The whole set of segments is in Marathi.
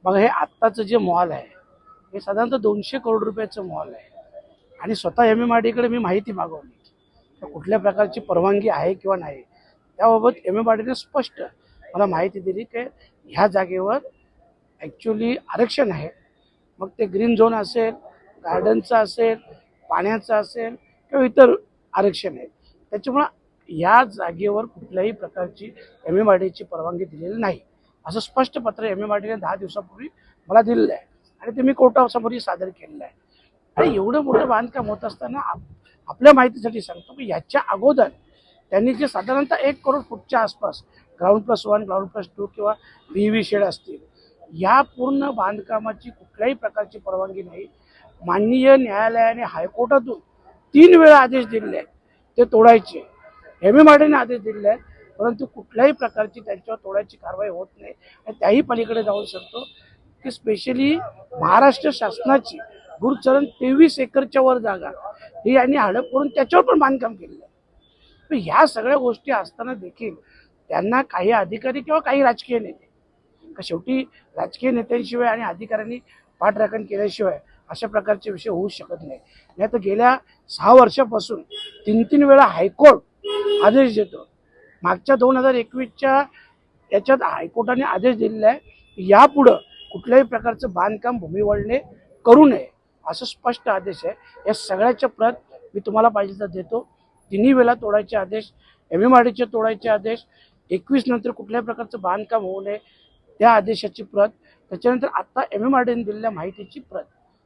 मग हे आत्ताचं जे मॉल आहे हे साधारणतः 200 करोड रुपयाचं मॉल आहे आणि स्वतः MMRDकडे मी माहिती मागवली तर कुठल्या प्रकारची परवानगी आहे किंवा नाही त्याबाबत MMRDने स्पष्ट मला माहिती दिली की ह्या जागेवर ॲक्च्युली आरक्षण आहे. मग ते ग्रीन झोन असेल, गार्डनचं असेल, पाण्याचं असेल किंवा इतर आरक्षण आहे. त्याच्यामुळं या जागेवर कुठल्याही प्रकारची MMRDची परवानगी दिलेली नाही असं स्पष्ट पत्र MMRDने 10 दिवसापूर्वी मला दिलेलं आहे आणि ते मी कोर्टासमोरही सादर केलेलं आहे. आणि एवढं मोठं बांधकाम होत असताना आपल्या माहितीसाठी सांगतो की याच्या अगोदर त्यांनी जे साधारणतः 1 करोड फूटच्या आसपास ग्राउंड+1, ग्राउंड+2 किंवा VV शेड असतील या पूर्ण बांधकामाची कुठल्याही प्रकारची परवानगी नाही. माननीय न्यायालयाने हायकोर्टातून 3 वेळा आदेश दिलेले आहेत ते तोडायचे. MMRDने आदेश दिलेले आहेत परंतु कुठल्याही प्रकारची त्यांच्यावर तोडायची कारवाई होत नाही. आणि त्याही पलीकडे जाऊन सांगतो की स्पेशली महाराष्ट्र शासनाची गुरुचरण 23 एकरच्या वर जागा ही यांनी हडप करून त्याच्यावर पण बांधकाम केलेलं आहे. पण ह्या सगळ्या गोष्टी असताना देखील त्यांना काही अधिकारी किंवा काही राजकीय नेते शेवटी राजकीय नेत्यांशिवाय आणि अधिकाऱ्यांनी पाठराखण केल्याशिवाय अशा प्रकारचे विषय होऊ शकत नाही. नाही तर गेल्या 6 वर्षापासून 3 वेळा हायकोर्ट आदेश देतो. मागच्या 2021च्या याच्यात हायकोर्टाने आदेश दिलेला आहे यापुढं कुठल्याही प्रकारचं बांधकाम भूमिवळणे करू नये असं स्पष्ट आदेश आहे. या सगळ्याच्या प्रत मी तुम्हाला पाहिजे तर देतो. 3 वेळा तोडायचे आदेश, MMRDचे तोडायचे आदेश, 21 नंतर कुठल्याही प्रकारचं बांधकाम होऊ नये त्या आदेशाची प्रत, त्याच्यानंतर आता MMRDने दिलेल्या माहितीची प्रत,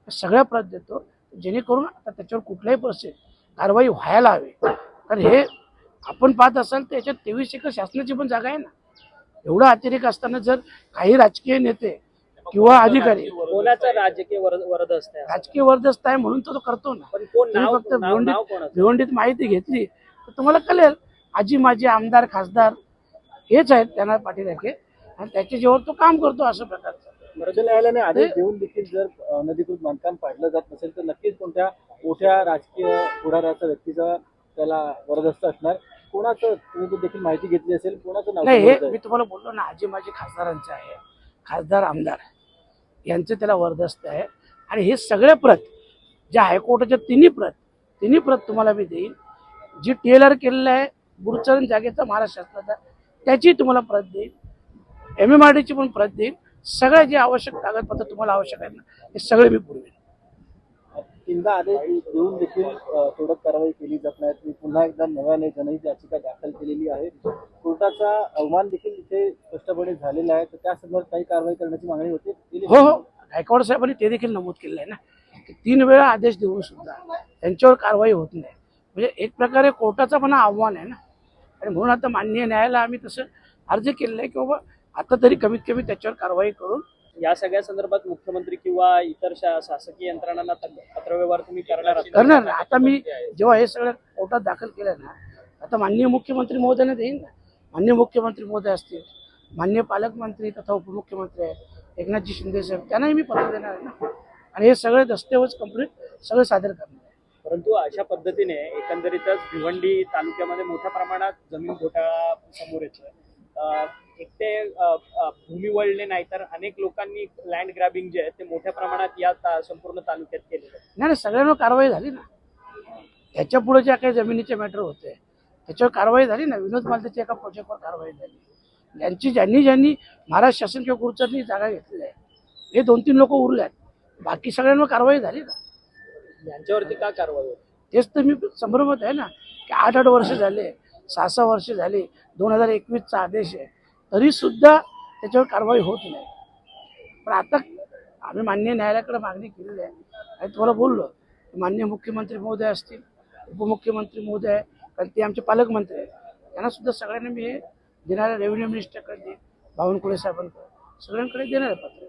सगळ्या प्रत देतो जेणेकरून आता त्याच्यावर कुठल्याही परिस्थितीत कारवाई व्हायला हवी. कारण हे आपण पाहत असाल तर याच्यात 23 एकर शासनाची पण जागा आहे ना. एवढं अतिरेक असताना जर काही राजकीय नेते किंवा अधिकारी कोणाचं राजकीय वरदस्त आहे म्हणून तो करतो ना. फक्त भिवंडीत माहिती घेतली तर तुम्हाला कळेल. आजी माझे आमदार खासदार हेच आहेत त्यांना पाठीराखे आणि त्याच्या जेव्हा तो काम करतो अशा प्रकारचं. राज्य न्यायालयाने आदेश देऊन देखील जर अनधिकृत बांधकाम पाडलं जात नसेल तर नक्कीच कोणत्या मोठ्या राजकीय पुढाऱ्याचा व्यक्तीचा त्याला वरदस्त असणार. कोणाचं तुम्ही देखील माहिती घेतली असेल, कोणाचं नाव नाही हे मी तुम्हाला बोललो ना. आजी माझे खासदारांचं आहे, खासदार आमदार यांचं त्याला वरदस्त आहे. आणि हे सगळे प्रत ज्या हायकोर्टाच्या तिन्ही प्रत तुम्हाला मी देईन. जी TLR केलेलं आहे गुरुचरण जागेचा महाराष्ट्र शासनाचा त्याची तुम्हाला प्रत देईन. MMRDची पण प्रत देईन. सगळे जे आवश्यक कागदपत्र तुम्हाला आवश्यक आहेत ना हे सगळे मी पुरवेन. 3दा आदेश देऊन देखील तोडक कारवाई केली जात नाही. मी पुन्हा एकदा नव्याने जनहित याचिका दाखल केलेली आहे. कोर्टाचा अवमान देखील इथे स्पष्टपणे झालेला आहे. तर त्या संदर्भात काही कारवाई करण्याची मागणी होती. हो गायकवाड साहेबांनी ते देखील नमूद केलेलं आहे ना की 3 वेळा आदेश देऊन सुद्धा त्यांच्यावर कारवाई होत नाही. म्हणजे एक प्रकारे कोर्टाचा पण आव्हान आहे ना. आणि म्हणून आता माननीय न्यायालयाला आम्ही तसं अर्ज केलेला आहे की बाबा आता तरी कमीत कमी त्याच्यावर कारवाई करून या सगळ्या संदर्भात मुख्यमंत्री किंवा इतर शासकीय यंत्रणांना पत्रव्यवहार तुम्ही करणार. आता मी जेव्हा हे सगळं कोर्टात दाखल केलं ना आता माननीय मुख्यमंत्री महोदयाने देईन ना. माननीय मुख्यमंत्री महोदय असतील, माननीय पालकमंत्री तथा उपमुख्यमंत्री आहेत एकनाथजी शिंदे साहेब त्यांनाही मी पत्र देणार आहे ना. आणि हे सगळे दस्तऐवज कंप्लीट सगळे सादर करणार आहे. परंतु अशा पद्धतीने एकंदरीतच भिवंडी तालुक्यामध्ये मोठ्या प्रमाणात जमीन घोटाळा समोर येतोय. एक ते भूमी वळणे नाही तर अनेक लोकांनी लँड ग्रॅबिंग जे आहे ते मोठ्या प्रमाणात या संपूर्ण तालुक्यात केलेलं आहे. नाही सगळ्यांवर कारवाई झाली ना. त्याच्या पुढे ज्या काही जमिनीचे मॅटर होते त्याच्यावर कारवाई झाली ना. विनोद मालतीच्या एका प्रोजेक्टवर कारवाई झाली. ज्यांनी महाराष्ट्र शासन किंवा गुरुचरणी जागा घेतलेल्या आहे हे 2-3 लोक उरले आहेत. बाकी सगळ्यांवर कारवाई झाली ना. यांच्यावरती का कारवाई होती तेच तर मी संभ्रमत आहे ना की 8-8 वर्ष झाले, 6-6 वर्ष झाली, 2021चा आदेश आहे तरी सुद्धा त्याच्यावर कारवाई होत नाही. पण आता आम्ही माननीय न्यायालयाकडे मागणी केलेली आहे आणि तुम्हाला बोललो माननीय मुख्यमंत्री महोदय असतील, उपमुख्यमंत्री महोदय आहे कारण ते आमचे पालकमंत्री आहेत त्यांना सुद्धा सगळ्यांना मी हे देणाऱ्या रेव्हेन्यू मिनिस्टरकडे बावनकुळे साहेबांकडे सगळ्यांकडे देणार आहे पत्र.